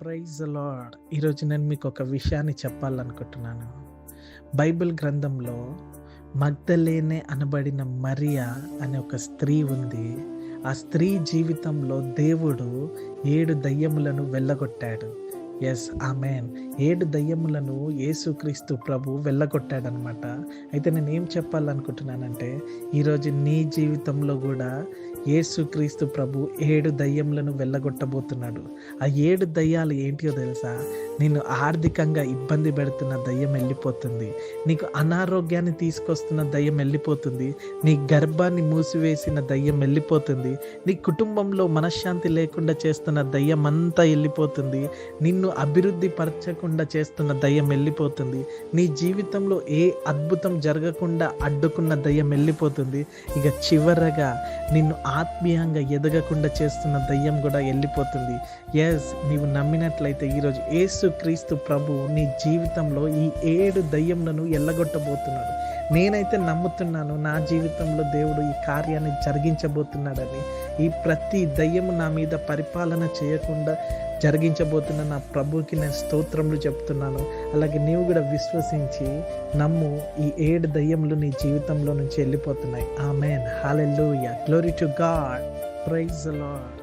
Praise the lord. ఈరోజు నేను మీకు ఒక విషయాన్ని చెప్పాలనుకుంటున్నాను. బైబిల్ గ్రంథంలో మగ్దలేనే అనబడిన మరియా అనే ఒక స్త్రీ ఉంది. ఆ స్త్రీ జీవితంలో దేవుడు 7 దయ్యములను వెళ్ళగొట్టాడు. Yes, amen. 7 దయ్యములను యేసుక్రీస్తు ప్రభు వెళ్ళగొట్టాడనమాట. అయితే నేను ఏం చెప్పాలనుకుంటున్నానంటే, ఈరోజు నీ జీవితంలో కూడా యేసుక్రీస్తు ప్రభు 7 దయ్యములను వెళ్ళగొట్టబోతున్నాడు. ఆ 7 దయ్యాలు ఏంటియో తెలుసా? నిన్ను ఆర్థికంగా ఇబ్బంది పెడుతున్న దయ్యం వెళ్ళిపోతుంది. నీకు అనారోగ్యాన్ని తీసుకొస్తున్న దయ్యం వెళ్ళిపోతుంది. నీ గర్భాన్ని మూసివేసిన దయ్యం వెళ్ళిపోతుంది. నీ కుటుంబంలో మనశ్శాంతి లేకుండా చేస్తున్న దయ్యం అంతా వెళ్ళిపోతుంది. నిన్ను అభివృద్ధి పరచకుండా చేస్తున్న దయ్యం వెళ్ళిపోతుంది. నీ జీవితంలో ఏ అద్భుతం జరగకుండా అడ్డుకున్న దయ్యం వెళ్ళిపోతుంది. ఇక చివరగా నిన్ను ఆత్మీయంగా ఎదగకుండా చేస్తున్న దయ్యం కూడా వెళ్ళిపోతుంది. ఎస్, నీవు నమ్మినట్లయితే ఈరోజు యేసుక్రీస్తు ప్రభు నీ జీవితంలో ఈ 7 దయ్యములను ఎల్లగొట్టబోతున్నాడు. నేనైతే నమ్ముతున్నాను, నా జీవితంలో దేవుడు ఈ కార్యాన్ని జరిగించబోతున్నాడని. ఈ ప్రతి దయ్యము నా మీద పరిపాలన చేయకుండా జరిగించబోతున్న నా ప్రభుకి నేను స్తోత్రములు చెప్తున్నాను. అలాగే నీవు కూడా విశ్వసించి నమ్ము, ఈ 7 దయ్యములు నీ జీవితంలో నుంచి వెళ్ళిపోతున్నాయి. Amen, hallelujah, glory to God, praise the lord.